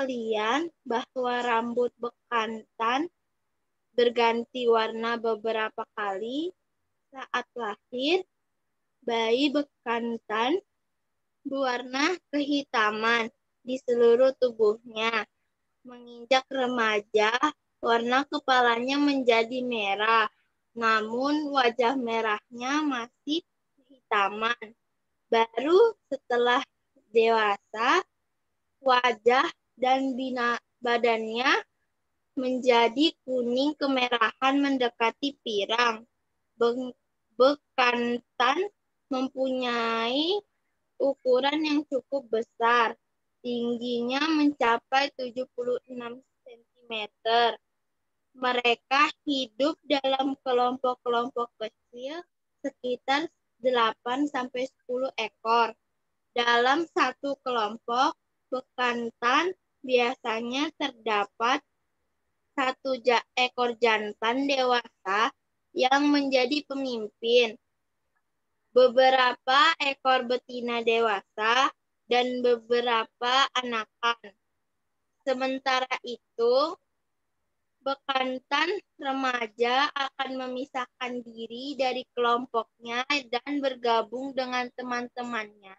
kalian bahwa rambut bekantan berganti warna beberapa kali saat lahir? Bayi bekantan berwarna kehitaman di seluruh tubuhnya. Menginjak remaja, warna kepalanya menjadi merah, namun wajah merahnya masih kehitaman. Baru setelah dewasa, wajah dan badannya menjadi kuning kemerahan mendekati pirang. Bekantan mempunyai ukuran yang cukup besar. Tingginya mencapai 76 cm. Mereka hidup dalam kelompok-kelompok kecil sekitar 8-10 ekor. Dalam satu kelompok bekantan biasanya terdapat satu ekor jantan dewasa yang menjadi pemimpin, beberapa ekor betina dewasa, dan beberapa anakan. Sementara itu, bekantan remaja akan memisahkan diri dari kelompoknya dan bergabung dengan teman-temannya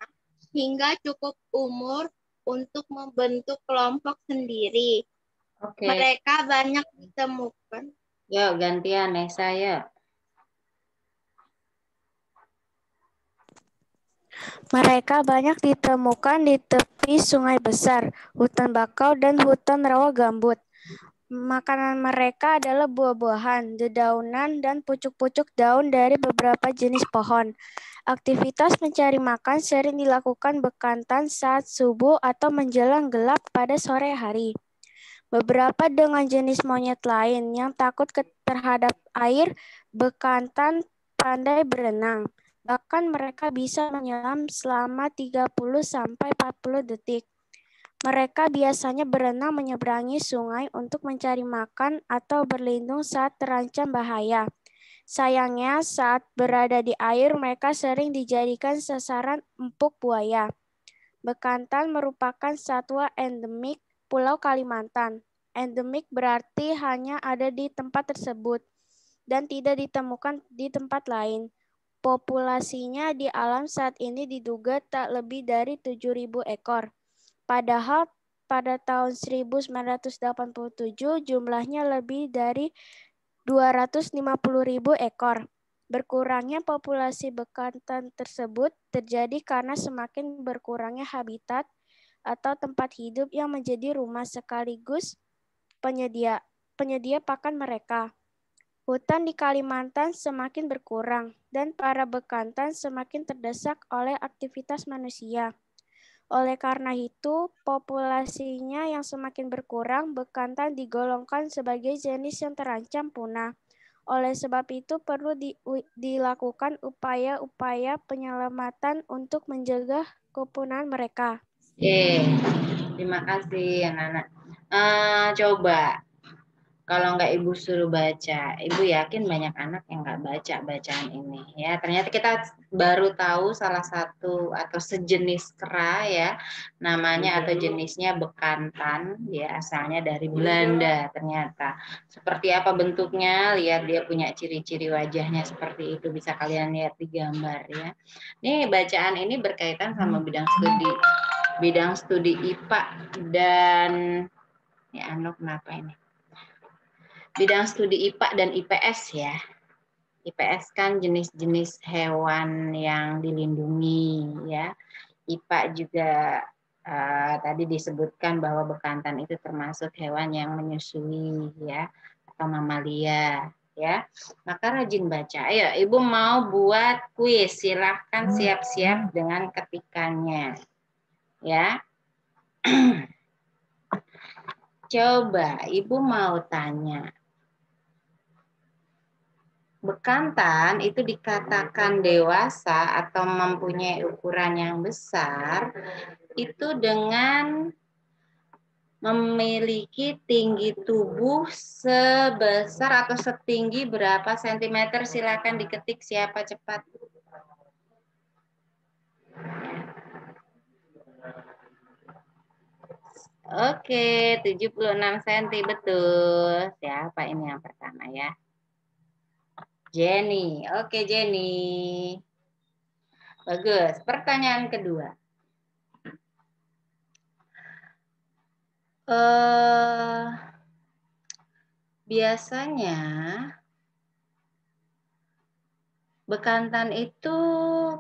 hingga cukup umur untuk membentuk kelompok sendiri. Oke. Mereka banyak ditemukan. Yuk, gantian Nesa, yuk. Mereka banyak ditemukan di tepi sungai besar, hutan bakau, dan hutan rawa gambut. Makanan mereka adalah buah-buahan, dedaunan, dan pucuk-pucuk daun dari beberapa jenis pohon. Aktivitas mencari makan sering dilakukan bekantan saat subuh atau menjelang gelap pada sore hari. Beberapa dengan jenis monyet lain yang takut terhadap air, bekantan pandai berenang. Bahkan mereka bisa menyelam selama 30-40 detik. Mereka biasanya berenang menyeberangi sungai untuk mencari makan atau berlindung saat terancam bahaya. Sayangnya, saat berada di air, mereka sering dijadikan sasaran empuk buaya. Bekantan merupakan satwa endemik Pulau Kalimantan. Endemik berarti hanya ada di tempat tersebut dan tidak ditemukan di tempat lain. Populasinya di alam saat ini diduga tak lebih dari 7.000 ekor. Padahal pada tahun 1987 jumlahnya lebih dari 250.000 ekor. Berkurangnya populasi bekantan tersebut terjadi karena semakin berkurangnya habitat atau tempat hidup yang menjadi rumah sekaligus penyedia pakan mereka. Hutan di Kalimantan semakin berkurang dan para bekantan semakin terdesak oleh aktivitas manusia. Oleh karena itu, populasinya yang semakin berkurang, bekantan digolongkan sebagai jenis yang terancam punah. Oleh sebab itu, perlu dilakukan upaya-upaya penyelamatan untuk mencegah kepunahan mereka. Terima kasih anak-anak. Coba kalau nggak Ibu suruh baca, Ibu yakin banyak anak yang nggak baca bacaan ini ya. Ternyata kita baru tahu salah satu atau sejenis kera ya, namanya atau jenisnya bekantan, ya asalnya dari Belanda ternyata. Seperti apa bentuknya? Lihat dia punya ciri-ciri wajahnya seperti itu, bisa kalian lihat di gambar ya. Nih bacaan ini berkaitan sama bidang studi IPA dan ya Anu kenapa ini? Bidang studi IPA dan IPS ya. IPS kan jenis-jenis hewan yang dilindungi ya. IPA juga tadi disebutkan bahwa bekantan itu termasuk hewan yang menyusui ya atau mamalia ya. Maka rajin baca. Ayo, Ibu mau buat kuis. Silahkan siap-siap dengan ketikannya. Ya. Coba Ibu mau tanya. Bekantan itu dikatakan dewasa atau mempunyai ukuran yang besar itu dengan memiliki tinggi tubuh sebesar atau setinggi berapa sentimeter? Silakan diketik siapa cepat. Oke, 76 cm betul. Siapa ini yang pertama ya? Jenny. Oke, Jenny. Bagus. Pertanyaan kedua. Biasanya bekantan itu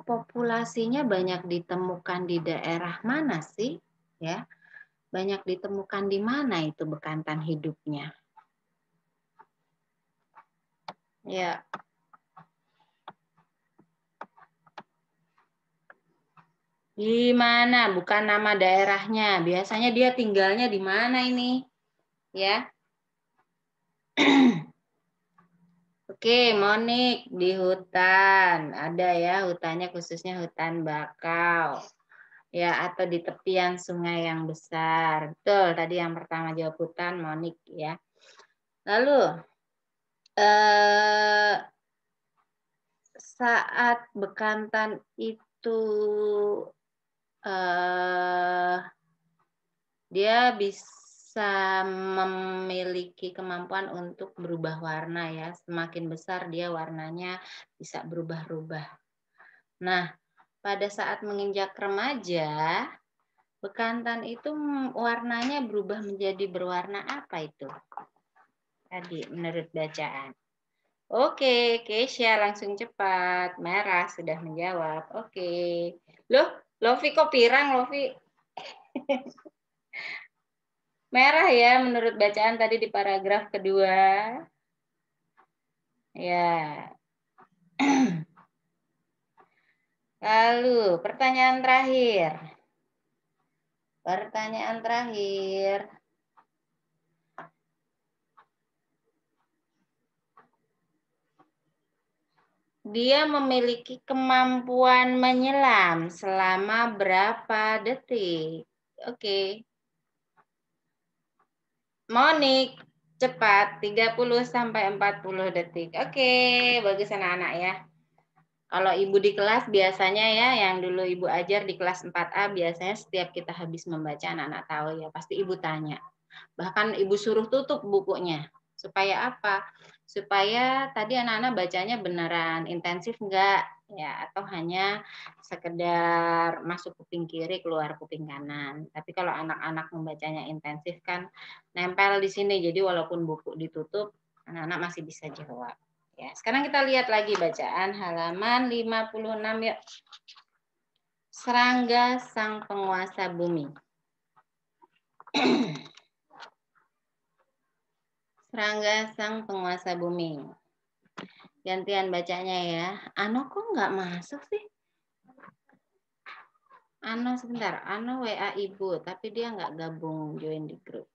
populasinya banyak ditemukan di daerah mana sih? Ya, banyak ditemukan di mana itu bekantan hidupnya? Ya. Di mana? Bukan nama daerahnya. Biasanya dia tinggalnya di mana ini? Ya. Oke, Monik di hutan. Ada ya hutannya khususnya hutan bakau. Ya, atau di tepian sungai yang besar. Betul, tadi yang pertama jawab hutan, Monik ya. Lalu saat bekantan itu dia bisa memiliki kemampuan untuk berubah warna ya. Semakin besar dia warnanya bisa berubah-ubah. Nah, pada saat menginjak remaja, bekantan itu warnanya berubah menjadi berwarna apa itu? Tadi menurut bacaan. Oke, Keisha langsung cepat. Merah sudah menjawab. Oke. Loh, Lovi kok pirang, Lovi? Merah ya menurut bacaan tadi di paragraf kedua. Ya. Lalu pertanyaan terakhir. Pertanyaan terakhir. Dia memiliki kemampuan menyelam selama berapa detik? Oke. Monik, cepat 30 sampai 40 detik. Oke, bagus anak-anak ya. Kalau ibu di kelas biasanya ya, yang dulu ibu ajar di kelas 4A, biasanya setiap kita habis membaca anak-anak tahu ya, pasti ibu tanya. Bahkan ibu suruh tutup bukunya. Supaya apa? Supaya tadi anak-anak bacanya beneran intensif enggak? Ya, atau hanya sekedar masuk kuping kiri, keluar kuping kanan. Tapi kalau anak-anak membacanya intensif kan nempel di sini. Jadi walaupun buku ditutup, anak-anak masih bisa jawab. Ya, sekarang kita lihat lagi bacaan halaman 56 yuk. Serangga sang penguasa bumi. Serangga sang penguasa bumi. Gantian bacanya ya. Ano kok nggak masuk sih? Ano sebentar. Ano WA ibu, tapi dia nggak gabung join di grup.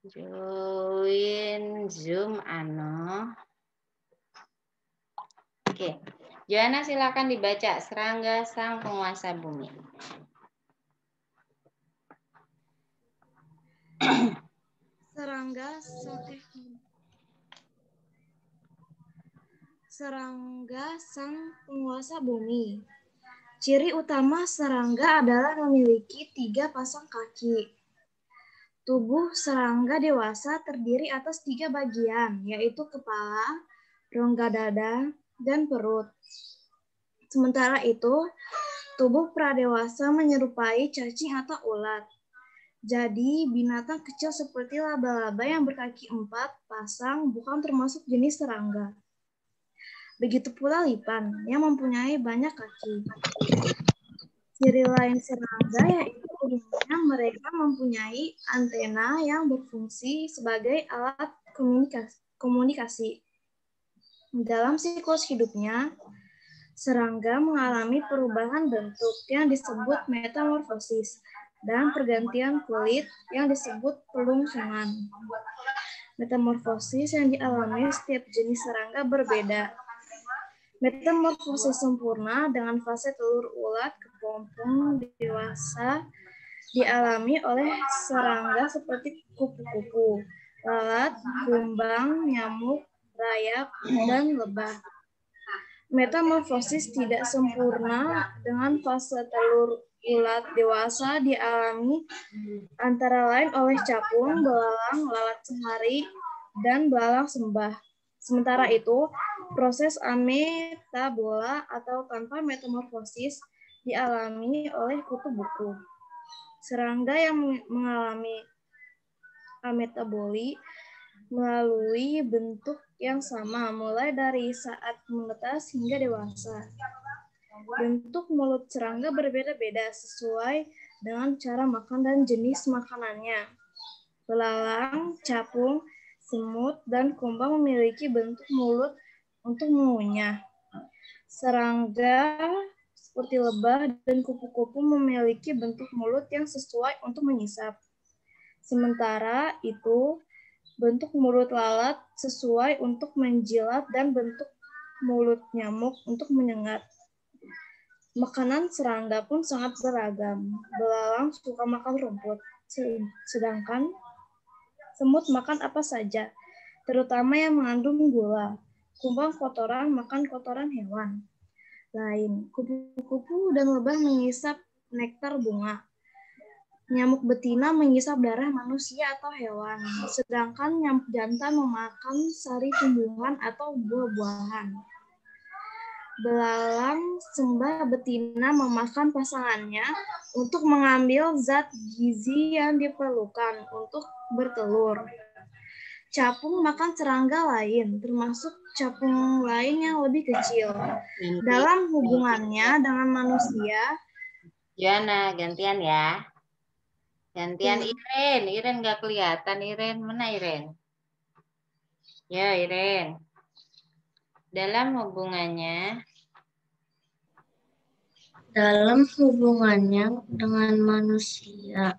Join Zoom Ano. Oke. Joanna silakan dibaca. Serangga sang penguasa bumi. Serangga sang penguasa bumi. Ciri utama serangga adalah memiliki 3 pasang kaki. Tubuh serangga dewasa terdiri atas 3 bagian, yaitu kepala, rongga dada, dan perut. Sementara itu, tubuh pradewasa menyerupai cacing atau ulat. Jadi, binatang kecil seperti laba-laba yang berkaki 4 pasang bukan termasuk jenis serangga. Begitu pula lipan yang mempunyai banyak kaki. Ciri lain serangga yaitu umumnya mereka mempunyai antena yang berfungsi sebagai alat komunikasi. Dalam siklus hidupnya, serangga mengalami perubahan bentuk yang disebut metamorfosis dan pergantian kulit yang disebut pelungsungan. Metamorfosis yang dialami setiap jenis serangga berbeda. Metamorfosis sempurna dengan fase telur ulat ke pompong dewasa dialami oleh serangga seperti kupu-kupu, lalat, kumbang, nyamuk, rayap, dan lebah. Metamorfosis tidak sempurna dengan fase telur ulat dewasa dialami antara lain oleh capung, belalang, lalat sehari, dan belalang sembah. Sementara itu, proses ametabola atau tanpa metamorfosis dialami oleh kutu-buku. Serangga yang mengalami ametaboli melalui bentuk yang sama mulai dari saat menetas hingga dewasa. Bentuk mulut serangga berbeda-beda sesuai dengan cara makan dan jenis makanannya. Belalang, capung, semut, dan kumbang memiliki bentuk mulut untuk mengunyah. Serangga seperti lebah dan kupu-kupu memiliki bentuk mulut yang sesuai untuk mengisap. Sementara itu, bentuk mulut lalat sesuai untuk menjilat dan bentuk mulut nyamuk untuk menyengat. Makanan serangga pun sangat beragam. Belalang suka makan rumput, sedangkan semut makan apa saja, terutama yang mengandung gula. Kumbang kotoran makan kotoran hewan lain. Kupu-kupu dan lebah mengisap nektar bunga. Nyamuk betina mengisap darah manusia atau hewan, sedangkan nyamuk jantan memakan sari tumbuhan atau buah-buahan. Belalang sembah betina memakan pasangannya untuk mengambil zat gizi yang diperlukan untuk bertelur. Capung makan serangga lain, termasuk capung lain yang lebih kecil. Dalam hubungannya dengan manusia, Jana, gantian ya. Gantian Iren. Iren nggak kelihatan. Iren, mana Iren? Ya, Iren. Dalam hubungannya dengan manusia,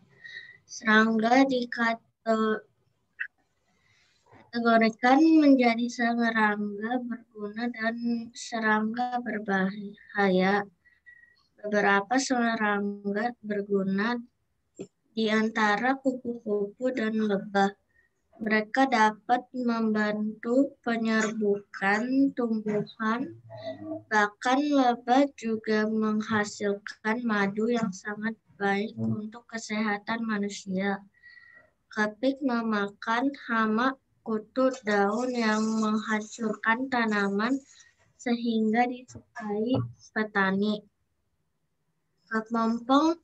serangga dikategorikan menjadi serangga berguna dan serangga berbahaya. Beberapa serangga berguna di antara kupu-kupu dan lebah. Mereka dapat membantu penyerbukan tumbuhan, bahkan lebah juga menghasilkan madu yang sangat baik untuk kesehatan manusia. Kepik memakan hama kutu daun yang menghancurkan tanaman sehingga disukai petani. Kepompong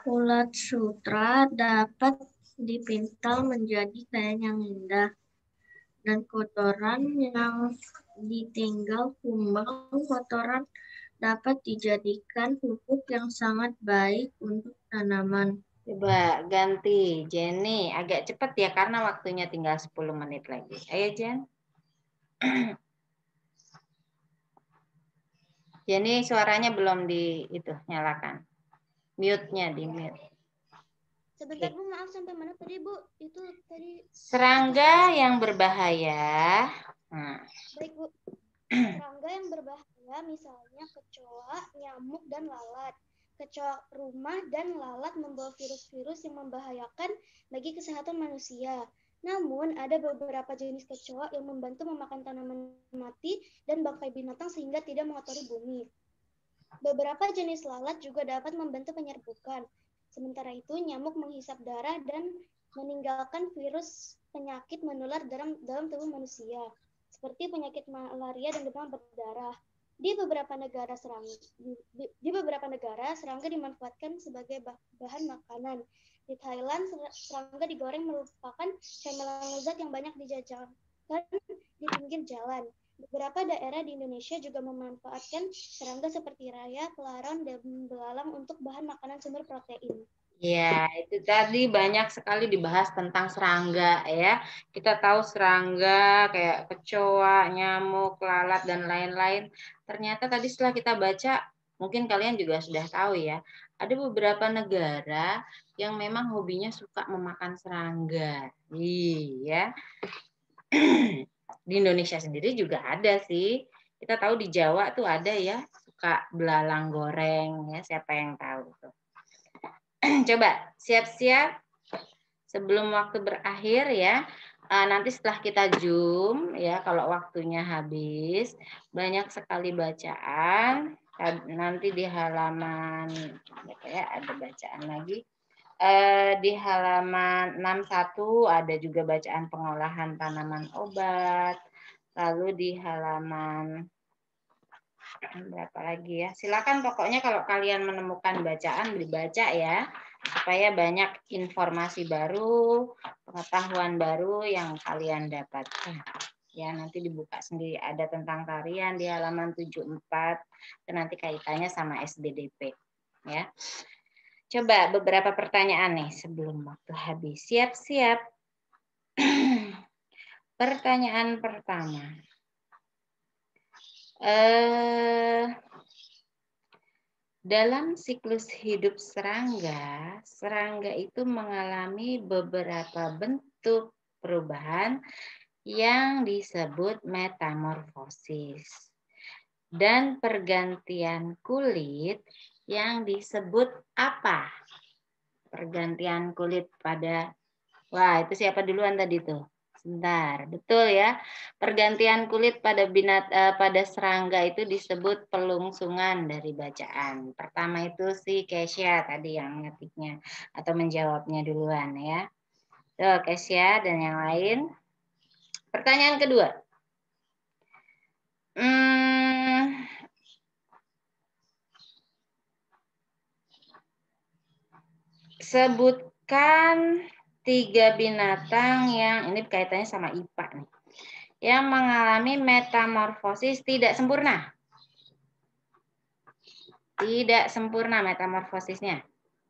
ulat sutra dapat dipintal menjadi kain yang indah, dan kotoran yang ditinggal kumbang kotoran dapat dijadikan pupuk yang sangat baik untuk tanaman. coba ganti Jenny, agak cepat ya karena waktunya tinggal 10 menit lagi. Ayo Jen. Jenny suaranya belum nyalakan. Mute-nya di mute. Sebentar Bu, maaf sampai mana tadi Bu? Itu tadi serangga yang berbahaya. Nah. Baik Bu. Serangga yang berbahaya misalnya kecoa, nyamuk, dan lalat. Kecoa rumah dan lalat membawa virus-virus yang membahayakan bagi kesehatan manusia. Namun, ada beberapa jenis kecoa yang membantu memakan tanaman mati dan bangkai binatang sehingga tidak mengotori bumi. Beberapa jenis lalat juga dapat membantu penyerbukan. Sementara itu, nyamuk menghisap darah dan meninggalkan virus penyakit menular dalam tubuh manusia, seperti penyakit malaria dan demam berdarah. Di beberapa negara serangga dimanfaatkan sebagai bahan makanan. Di Thailand, serangga digoreng merupakan camilan lezat yang banyak dijajakan di pinggir jalan. Beberapa daerah di Indonesia juga memanfaatkan serangga seperti raya, pelaron, dan belalang untuk bahan makanan sumber protein. Ya, itu tadi banyak sekali dibahas tentang serangga ya. Kita tahu serangga kayak kecoa, nyamuk, lalat, dan lain-lain. Ternyata tadi setelah kita baca, mungkin kalian juga sudah tahu ya. Ada beberapa negara yang memang hobinya suka memakan serangga. Iya. Di Indonesia sendiri juga ada sih. Kita tahu di Jawa tuh ada ya, suka belalang goreng ya, siapa yang tahu tuh. Coba siap-siap sebelum waktu berakhir ya. Nanti setelah kita Zoom ya, kalau waktunya habis, banyak sekali bacaan. Nanti di halaman ya, ada bacaan lagi. Di halaman 61 ada juga bacaan pengolahan tanaman obat. Lalu di halaman berapa lagi ya? Silakan pokoknya kalau kalian menemukan bacaan dibaca ya, supaya banyak informasi baru, pengetahuan baru yang kalian dapatkan. Ya, nanti dibuka sendiri, ada tentang tarian di halaman 74 dan nanti kaitannya sama SBDP ya. Coba beberapa pertanyaan nih sebelum waktu habis. Siap-siap. Pertanyaan pertama. Dalam siklus hidup serangga, serangga itu mengalami beberapa bentuk perubahan yang disebut metamorfosis dan pergantian kulit yang disebut apa? Pergantian kulit pada, wah itu siapa duluan tadi tuh? Sebentar, betul ya. Pergantian kulit pada pada serangga itu disebut pelungsungan dari bacaan. Pertama itu si Kesia tadi yang ngetiknya atau menjawabnya duluan ya. Tuh Kesia dan yang lain. Pertanyaan kedua. Sebutkan 3 binatang yang ini kaitannya sama IPA nih, yang mengalami metamorfosis tidak sempurna. Tidak sempurna metamorfosisnya.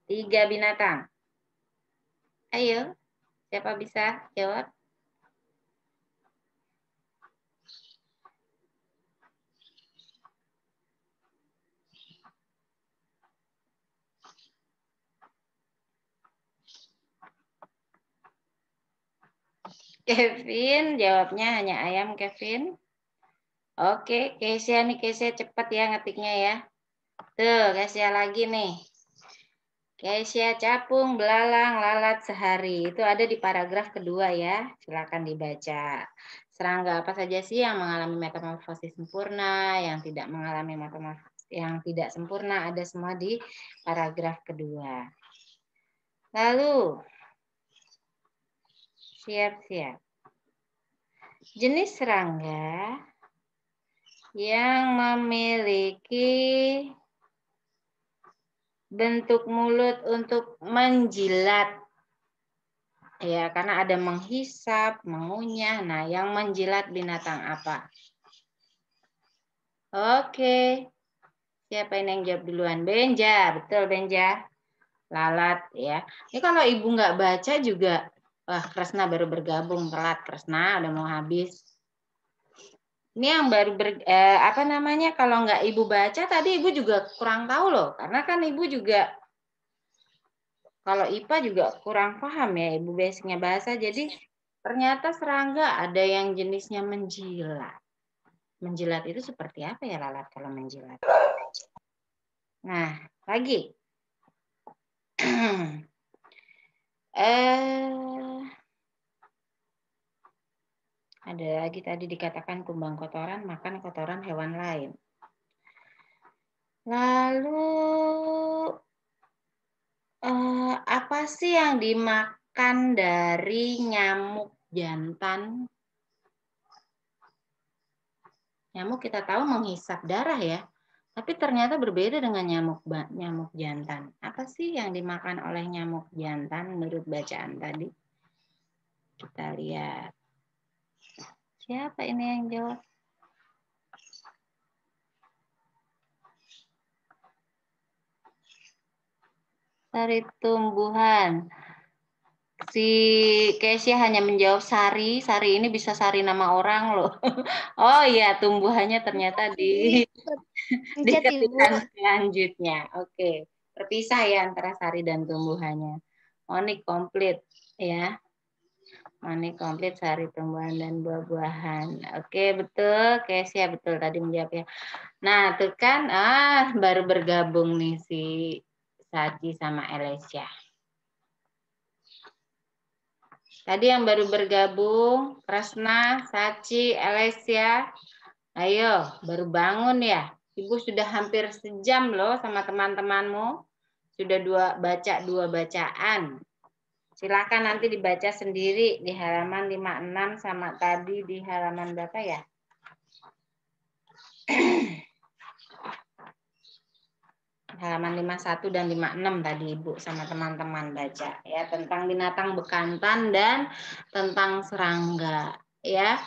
3 binatang. Ayo, siapa bisa jawab? Kevin, jawabnya hanya ayam Kevin. Oke, Kesia nih, Kesia cepat ya ngetiknya ya. Tuh, Kesia lagi nih. Kesia capung, belalang, lalat sehari. Itu ada di paragraf kedua ya. Silakan dibaca. Serangga apa saja sih yang mengalami metamorfosis sempurna, yang tidak mengalami metamorfosis, yang tidak sempurna, ada semua di paragraf kedua. Lalu, siap-siap. Jenis serangga yang memiliki bentuk mulut untuk menjilat. Ya, karena ada menghisap, mengunyah. Nah, yang menjilat binatang apa? Oke. Siapa ini yang jawab duluan? Benja, betul Benja. Lalat ya. Ini kalau ibu nggak baca juga, wah Kresna baru bergabung, telat Kresna udah mau habis. Ini yang baru apa namanya? Kalau nggak ibu baca tadi ibu juga kurang tahu loh, karena kan ibu juga kalau IPA juga kurang paham ya ibu basicnya bahasa. Jadi ternyata serangga ada yang jenisnya menjilat. Menjilat itu seperti apa ya lalat kalau menjilat? Nah, lagi. Ada lagi tadi dikatakan kumbang kotoran makan kotoran hewan lain. Lalu apa sih yang dimakan dari nyamuk jantan? Nyamuk kita tahu menghisap darah ya, tapi ternyata berbeda dengan nyamuk jantan. Apa sih yang dimakan oleh nyamuk jantan menurut bacaan tadi? Kita lihat. Siapa ini yang jawab? Sari tumbuhan. Si Kesia hanya menjawab sari. Sari ini bisa sari nama orang loh. Oh iya, tumbuhannya ternyata di ketikan selanjutnya. Oke, terpisah ya antara sari dan tumbuhannya. Monik komplit ya. Monik komplit sari tumbuhan dan buah-buahan. Oke, betul. Kesia betul tadi menjawabnya. Nah, tuh kan baru bergabung nih si Saji sama Elesia. Tadi yang baru bergabung, Kresna, Saci, Elesia. Ayo, baru bangun ya. Ibu sudah hampir sejam loh sama teman-temanmu. Sudah baca 2 bacaan. Silakan nanti dibaca sendiri di halaman 56 sama tadi di halaman berapa ya? Halaman 51 dan 56 tadi Ibu sama teman-teman baca ya, tentang binatang bekantan dan tentang serangga ya.